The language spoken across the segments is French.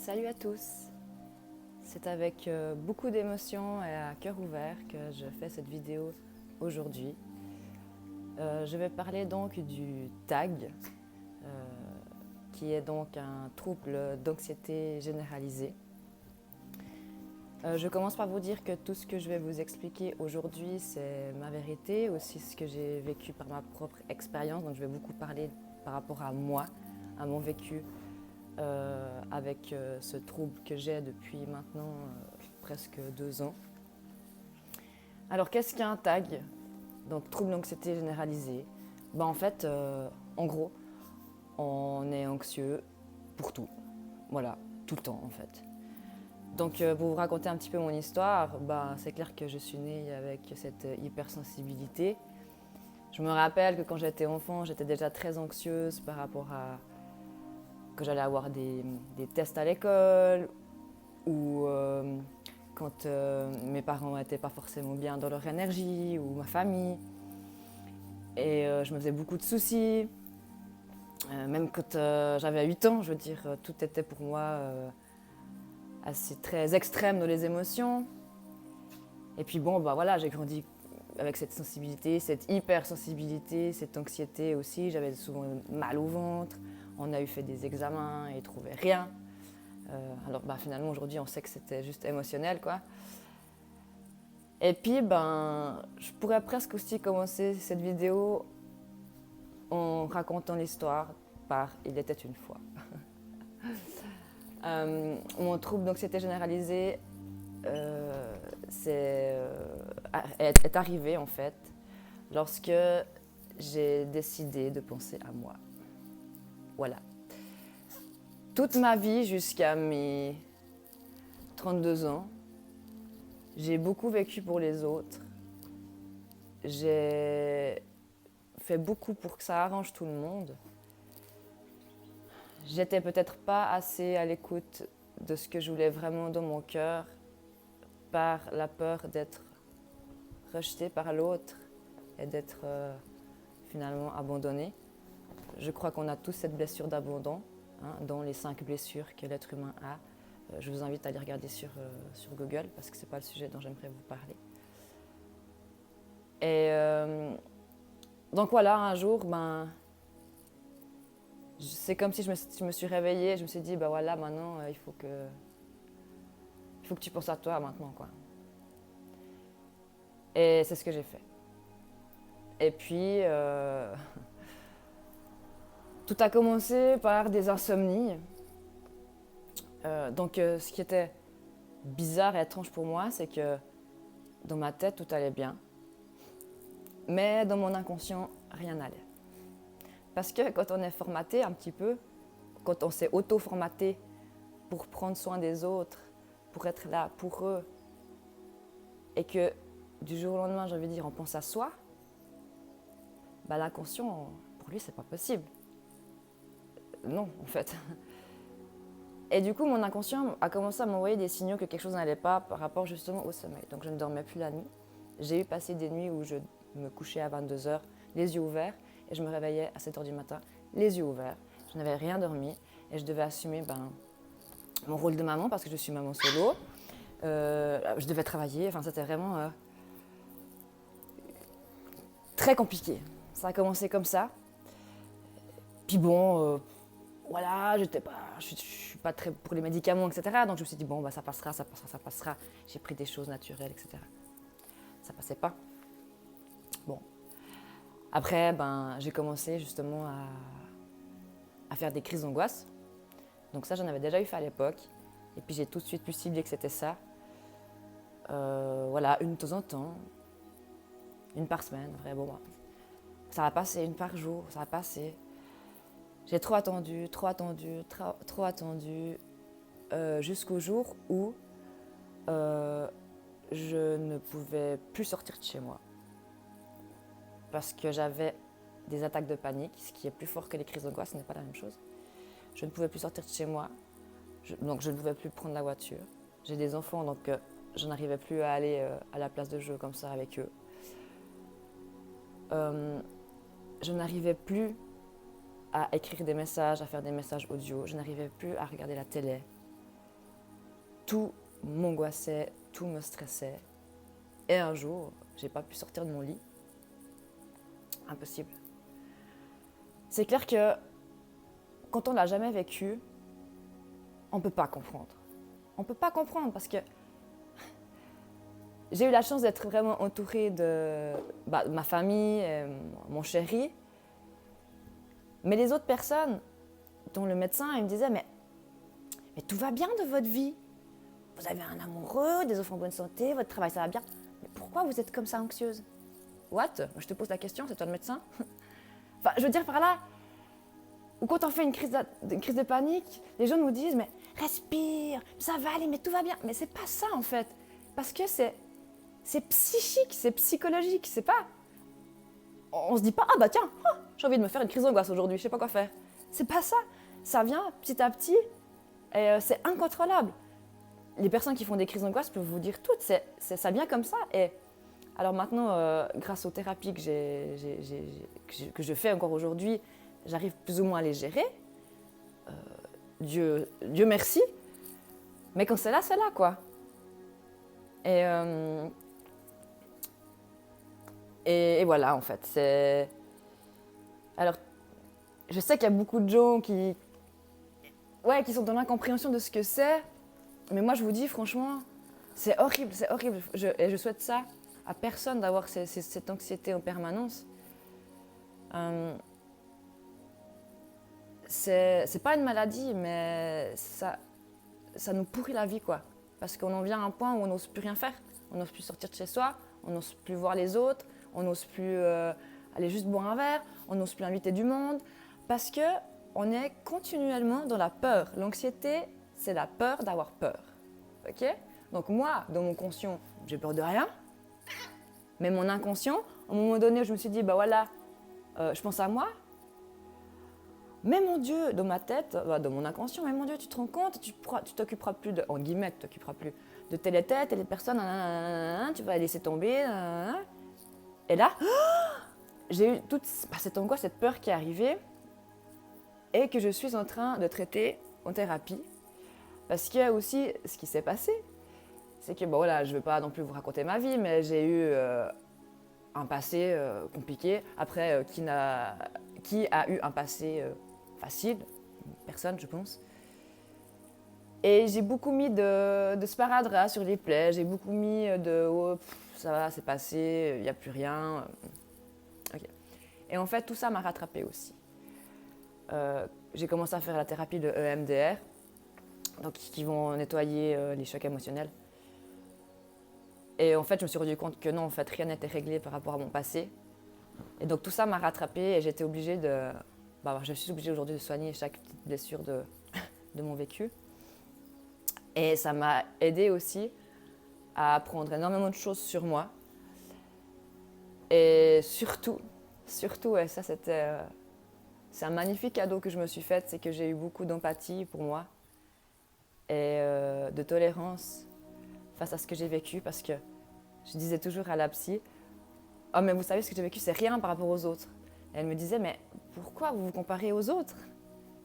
Salut à tous! C'est avec beaucoup d'émotion et à cœur ouvert que je fais cette vidéo aujourd'hui. Je vais parler donc du TAG, qui est donc un trouble d'anxiété généralisée. Je commence par vous dire que tout ce que je vais vous expliquer aujourd'hui, c'est ma vérité, aussi ce que j'ai vécu par ma propre expérience. Donc je vais beaucoup parler par rapport à moi, à mon vécu avec ce trouble que j'ai depuis maintenant presque 2 ans. Alors qu'est-ce qu'un TAG? Donc trouble d'anxiété généralisée. En fait, en gros, on est anxieux pour tout. Voilà, tout le temps en fait. Donc pour vous raconter un petit peu mon histoire, c'est clair que je suis née avec cette hypersensibilité. Je me rappelle que quand j'étais enfant, j'étais déjà très anxieuse par rapport à que j'allais avoir des tests à l'école ou quand mes parents n'étaient pas forcément bien dans leur énergie ou ma famille. Et je me faisais beaucoup de soucis. Même quand j'avais 8 ans, je veux dire, tout était pour moi assez très extrême dans les émotions. Et puis voilà, j'ai grandi avec cette sensibilité, cette hypersensibilité, cette anxiété aussi. J'avais souvent mal au ventre. On a eu fait des examens et ils ne trouvaient rien. Alors finalement aujourd'hui on sait que c'était juste émotionnel quoi. Et puis je pourrais presque aussi commencer cette vidéo en racontant l'histoire par Il était une fois. Mon trouble d'anxiété généralisée est arrivé en fait lorsque j'ai décidé de penser à moi. Voilà. Toute ma vie jusqu'à mes 32 ans, j'ai beaucoup vécu pour les autres. J'ai fait beaucoup pour que ça arrange tout le monde. J'étais peut-être pas assez à l'écoute de ce que je voulais vraiment dans mon cœur par la peur d'être rejetée par l'autre et d'être finalement abandonnée. Je crois qu'on a tous cette blessure d'abandon, dans les 5 blessures que l'être humain a. Je vous invite à aller regarder sur Google parce que ce n'est pas le sujet dont j'aimerais vous parler. Et donc voilà, un jour, c'est comme si je me suis réveillée, je me suis dit, voilà, maintenant, il faut que tu penses à toi maintenant, quoi. Et c'est ce que j'ai fait. Et puis, tout a commencé par des insomnies. Donc, ce qui était bizarre et étrange pour moi, c'est que dans ma tête, tout allait bien. Mais dans mon inconscient, rien n'allait. Parce que quand on est formaté un petit peu, quand on s'est auto-formaté pour prendre soin des autres, pour être là pour eux, et que du jour au lendemain, j'ai envie de dire, on pense à soi, l'inconscient, pour lui, c'est pas possible. Non, en fait. Et du coup, mon inconscient a commencé à m'envoyer des signaux que quelque chose n'allait pas par rapport justement au sommeil. Donc je ne dormais plus la nuit. J'ai eu passé des nuits où je me couchais à 22h, les yeux ouverts, et je me réveillais à 7h du matin, les yeux ouverts. Je n'avais rien dormi et je devais assumer mon rôle de maman parce que je suis maman solo. Je devais travailler, c'était vraiment très compliqué. Ça a commencé comme ça. Puis voilà, je suis pas très pour les médicaments, etc. Donc je me suis dit, ça passera, ça passera, ça passera. J'ai pris des choses naturelles, etc. Ça passait pas. Bon. Après, j'ai commencé justement à faire des crises d'angoisse. Donc ça, j'en avais déjà eu fait à l'époque. Et puis j'ai tout de suite pu cibler que c'était ça. Voilà, une de temps en temps. Une par semaine, vrai, ça va passer, une par jour, ça va passer. J'ai trop attendu, jusqu'au jour où je ne pouvais plus sortir de chez moi. Parce que j'avais des attaques de panique, ce qui est plus fort que les crises d'angoisse, ce n'est pas la même chose. Je ne pouvais plus sortir de chez moi, donc je ne pouvais plus prendre la voiture. J'ai des enfants, donc je n'arrivais plus à aller à la place de jeu comme ça avec eux. Je n'arrivais plus à écrire des messages, à faire des messages audio. Je n'arrivais plus à regarder la télé. tout m'angoissait, tout me stressait. Et un jour, j'ai pas pu sortir de mon lit. Impossible. C'est clair que quand on l'a jamais vécu, on peut pas comprendre. On peut pas comprendre parce que j'ai eu la chance d'être vraiment entourée de ma famille, mon chéri. Mais les autres personnes, dont le médecin, il me disait mais tout va bien de votre vie. Vous avez un amoureux, des enfants en bonne santé, votre travail ça va bien. Mais pourquoi vous êtes comme ça anxieuse? What? Je te pose la question, c'est toi le médecin? Enfin, je veux dire par là, ou quand on fait une crise de panique, les gens nous disent mais respire, ça va aller, mais tout va bien. Mais c'est pas ça en fait, parce que c'est psychique, c'est psychologique, c'est pas. On se dit pas ah tiens, j'ai envie de me faire une crise d'angoisse aujourd'hui, je sais pas quoi faire. C'est pas ça, ça vient petit à petit et c'est incontrôlable. Les personnes qui font des crises d'angoisse peuvent vous dire toutes, ça vient comme ça. Et alors maintenant, grâce aux thérapies que je fais encore aujourd'hui, j'arrive plus ou moins à les gérer. Dieu merci. Mais quand c'est là, quoi. Et voilà, en fait. Alors, je sais qu'il y a beaucoup de gens qui sont dans l'incompréhension de ce que c'est. Mais moi, je vous dis, franchement, c'est horrible, c'est horrible. Et je souhaite ça à personne d'avoir cette anxiété en permanence. C'est pas une maladie, mais ça nous pourrit la vie, quoi. Parce qu'on en vient à un point où on n'ose plus rien faire. On n'ose plus sortir de chez soi, on n'ose plus voir les autres, on n'ose plus aller juste boire un verre, on n'ose plus inviter du monde. Parce qu'on est continuellement dans la peur. L'anxiété, c'est la peur d'avoir peur. Ok? Donc moi, dans mon conscient, j'ai peur de rien. Mais mon inconscient, à un moment donné, je me suis dit, je pense à moi. Mais mon Dieu, dans ma tête, dans mon inconscient, mais mon Dieu, tu te rends compte, tu t'occuperas plus de, en guillemets, tu t'occuperas plus de telle et telle personne, tu vas laisser tomber. Et là, j'ai eu toute cette angoisse, cette peur qui est arrivée et que je suis en train de traiter en thérapie. Parce qu'il y a aussi ce qui s'est passé, c'est que je ne vais pas non plus vous raconter ma vie, mais j'ai eu un passé compliqué. Après, qui a eu un passé facile? Personne, je pense. Et j'ai beaucoup mis de sparadrap sur les plaies, j'ai beaucoup mis ça va, c'est passé, il n'y a plus rien. Okay. Et en fait, tout ça m'a rattrapée aussi. J'ai commencé à faire la thérapie de EMDR, donc qui vont nettoyer les chocs émotionnels. Et en fait, je me suis rendu compte que non, en fait, rien n'était réglé par rapport à mon passé. Et donc tout ça m'a rattrapée et j'étais obligée je suis obligée aujourd'hui de soigner chaque petite blessure de mon vécu. Et ça m'a aidée aussi à apprendre énormément de choses sur moi. Et surtout, et ça c'est un magnifique cadeau que je me suis fait, c'est que j'ai eu beaucoup d'empathie pour moi et de tolérance face à ce que j'ai vécu, parce que je disais toujours à la psy, « Oh mais vous savez ce que j'ai vécu, c'est rien par rapport aux autres. » Et elle me disait, « Mais pourquoi vous vous comparez aux autres?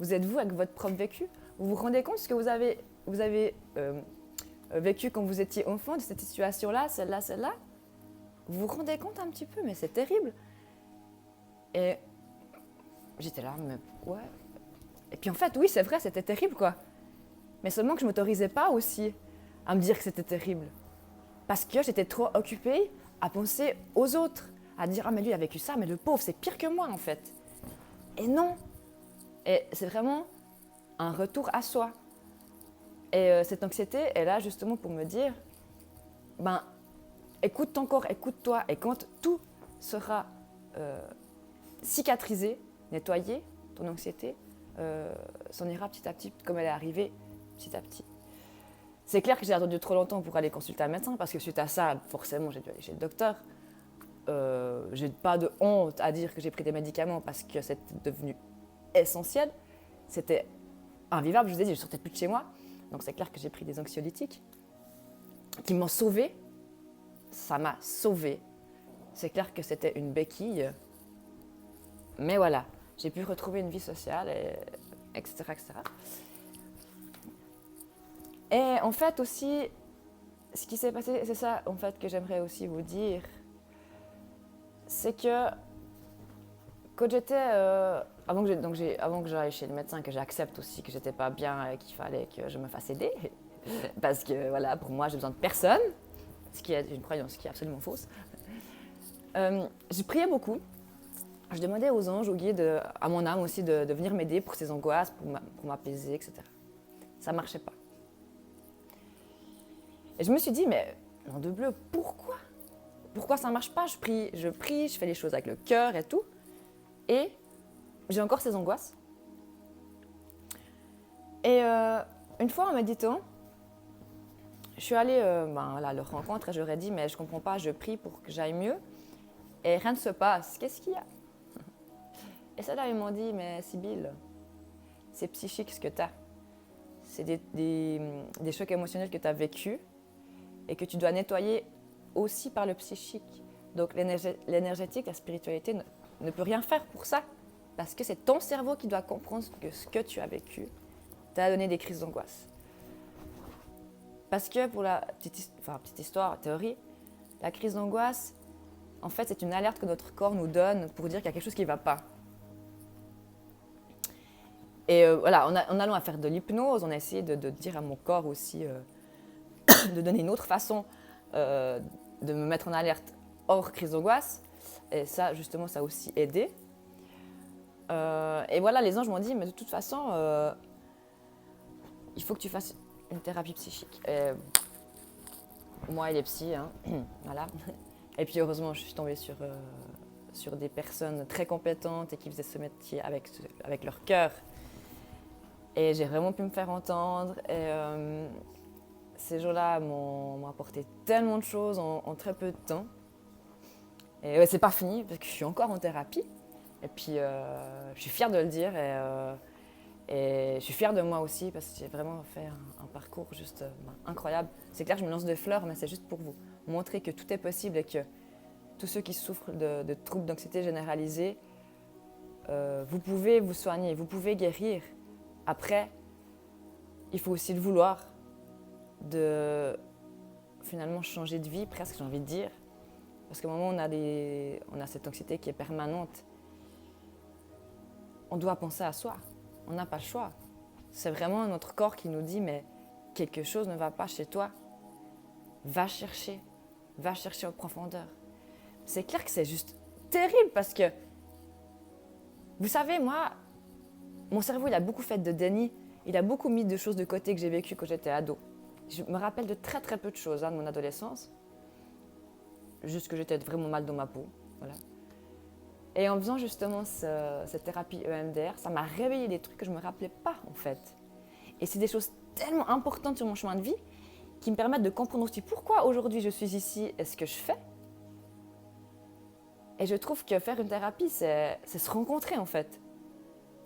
Vous êtes vous avec votre propre vécu? Vous vous rendez compte de ce que vous avez vécu quand vous étiez enfant, de cette situation-là, celle-là? Vous vous rendez compte un petit peu, mais c'est terrible. » Et j'étais là, mais ouais. Et puis en fait, oui, c'est vrai, c'était terrible, quoi. Mais seulement que je ne m'autorisais pas aussi à me dire que c'était terrible. Parce que j'étais trop occupée à penser aux autres, à dire « Ah, mais lui, il a vécu ça, mais le pauvre, c'est pire que moi, en fait. » Et non. Et c'est vraiment un retour à soi. Et cette anxiété est là justement pour me dire « Écoute ton corps, écoute-toi. » Et quand tout sera cicatrisé, nettoyé, ton anxiété, s'en ira petit à petit, comme elle est arrivée petit à petit. C'est clair que j'ai attendu trop longtemps pour aller consulter un médecin, parce que suite à ça, forcément, j'ai dû aller chez le docteur. J'ai pas de honte à dire que j'ai pris des médicaments parce que c'était devenu essentiel. C'était invivable, je vous ai dit, je sortais plus de chez moi. Donc c'est clair que j'ai pris des anxiolytiques qui m'ont sauvée. Ça m'a sauvée. C'est clair que c'était une béquille. Mais voilà, j'ai pu retrouver une vie sociale, etc., etc. Et en fait aussi, ce qui s'est passé, c'est ça en fait que j'aimerais aussi vous dire, c'est que quand j'étais, avant que j'aille chez le médecin, que j'accepte aussi que j'étais pas bien et qu'il fallait que je me fasse aider, parce que voilà, pour moi j'ai besoin de personne, ce qui est une croyance qui est absolument fausse. Je priais beaucoup. Je demandais aux anges, aux guides, à mon âme aussi de venir m'aider pour ces angoisses, pour m'apaiser, etc. Ça ne marchait pas. Et je me suis dit, mais nom de bleu, pourquoi? Pourquoi ça ne marche pas? Je prie, je fais les choses avec le cœur et tout. Et j'ai encore ces angoisses. Et une fois en méditant, je suis allée à leur rencontre et je leur ai dit, mais je ne comprends pas, je prie pour que j'aille mieux. Et rien ne se passe. Qu'est-ce qu'il y a? Et ça là, ils m'ont dit, mais Sybille, c'est psychique ce que tu as. C'est des chocs émotionnels que tu as vécus et que tu dois nettoyer aussi par le psychique. Donc l'énergétique, la spiritualité ne peut rien faire pour ça. Parce que c'est ton cerveau qui doit comprendre que ce que tu as vécu t'a donné des crises d'angoisse. Parce que pour la petite histoire, théorie, la crise d'angoisse, en fait, c'est une alerte que notre corps nous donne pour dire qu'il y a quelque chose qui ne va pas. Et voilà, en allant à faire de l'hypnose, on a essayé de dire à mon corps aussi, de donner une autre façon de me mettre en alerte hors crise d'angoisse. Et ça, justement, ça a aussi aidé. Et voilà, les anges m'ont dit, mais de toute façon, il faut que tu fasses une thérapie psychique. Et moi, il est psy, hein, voilà. Et puis heureusement, je suis tombée sur des personnes très compétentes et qui faisaient ce métier avec leur cœur. Et j'ai vraiment pu me faire entendre. Et ces jours-là m'ont apporté tellement de choses en très peu de temps. Et ouais, c'est pas fini, parce que je suis encore en thérapie. Et puis, je suis fière de le dire. Et je suis fière de moi aussi, parce que j'ai vraiment fait un parcours juste incroyable. C'est clair, je me lance des fleurs, mais c'est juste pour vous montrer que tout est possible et que tous ceux qui souffrent de troubles d'anxiété généralisée, vous pouvez vous soigner, vous pouvez guérir. Après, il faut aussi le vouloir, de finalement changer de vie, presque, j'ai envie de dire. Parce qu'au moment où on a cette anxiété qui est permanente, on doit penser à soi. On n'a pas le choix. C'est vraiment notre corps qui nous dit, mais quelque chose ne va pas chez toi. Va chercher en profondeur. C'est clair que c'est juste terrible parce que, vous savez, moi, mon cerveau, il a beaucoup fait de déni. Il a beaucoup mis de choses de côté que j'ai vécues quand j'étais ado. Je me rappelle de très très peu de choses de mon adolescence. Juste que j'étais vraiment mal dans ma peau. Voilà. Et en faisant justement cette thérapie EMDR, ça m'a réveillé des trucs que je ne me rappelais pas en fait. Et c'est des choses tellement importantes sur mon chemin de vie qui me permettent de comprendre aussi pourquoi aujourd'hui je suis ici et ce que je fais. Et je trouve que faire une thérapie, c'est se rencontrer en fait.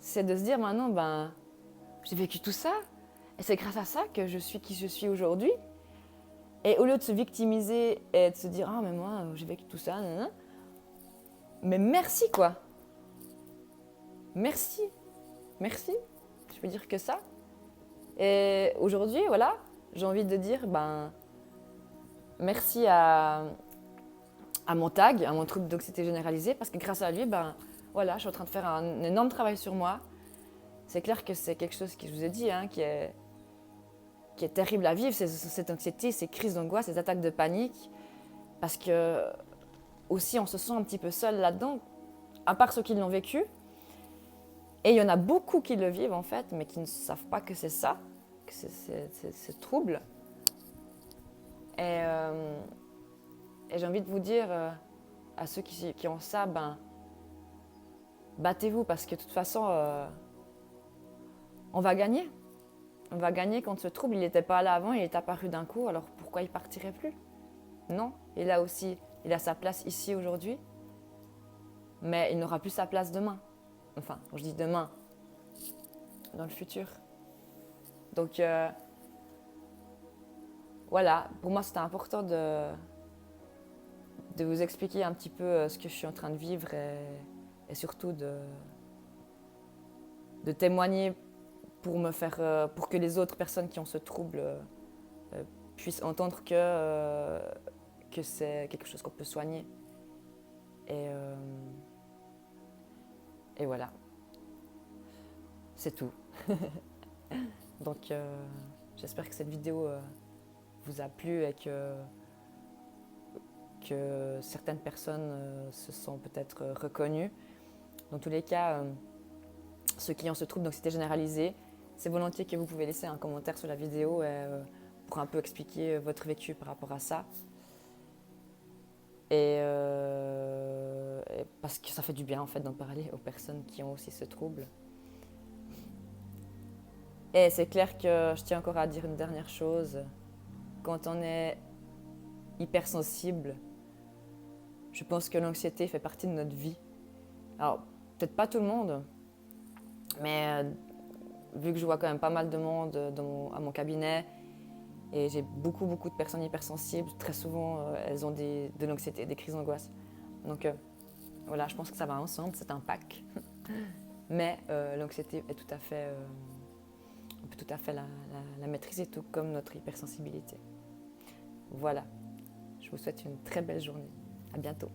C'est de se dire maintenant, j'ai vécu tout ça et c'est grâce à ça que je suis qui je suis aujourd'hui. Et au lieu de se victimiser et de se dire « Ah, mais moi, j'ai vécu tout ça, nanana », mais merci quoi. Merci. Je peux dire que ça. Et aujourd'hui, voilà, j'ai envie de dire merci à mon TAG, à mon trouble d'anxiété généralisée, parce que grâce à lui, voilà, je suis en train de faire un énorme travail sur moi. C'est clair que c'est quelque chose que je vous ai dit, hein, qui est terrible à vivre, cette anxiété, ces crises d'angoisse, ces attaques de panique, parce que aussi on se sent un petit peu seul là-dedans, à part ceux qui l'ont vécu. Et il y en a beaucoup qui le vivent en fait, mais qui ne savent pas que c'est ça, que c'est trouble. Et j'ai envie de vous dire à ceux qui ont ça, battez-vous parce que de toute façon, on va gagner. On va gagner quand ce trouble, il n'était pas là avant, il est apparu d'un coup, alors pourquoi il partirait plus? Non, il a sa place ici aujourd'hui, mais il n'aura plus sa place demain. Enfin, quand je dis demain, dans le futur. Donc, voilà, pour moi c'était important de vous expliquer un petit peu ce que je suis en train de vivre et surtout de témoigner pour que les autres personnes qui ont ce trouble puissent entendre que c'est quelque chose qu'on peut soigner. Et voilà, c'est tout. Donc j'espère que cette vidéo vous a plu et que certaines personnes se sont peut-être reconnues. Dans tous les cas, ceux qui ont ce trouble d'anxiété généralisée, c'est volontiers que vous pouvez laisser un commentaire sur la vidéo pour un peu expliquer votre vécu par rapport à ça. Et parce que ça fait du bien en fait d'en parler aux personnes qui ont aussi ce trouble. Et c'est clair que je tiens encore à dire une dernière chose. Quand on est hypersensible, je pense que l'anxiété fait partie de notre vie. Alors, peut-être pas tout le monde, mais vu que je vois quand même pas mal de monde à mon cabinet, et j'ai beaucoup de personnes hypersensibles, très souvent elles ont de l'anxiété, des crises d'angoisse. Donc voilà, je pense que ça va ensemble, c'est un pack. Mais l'anxiété est tout à fait, on peut tout à fait la maîtriser, tout comme notre hypersensibilité. Voilà, je vous souhaite une très belle journée. À bientôt.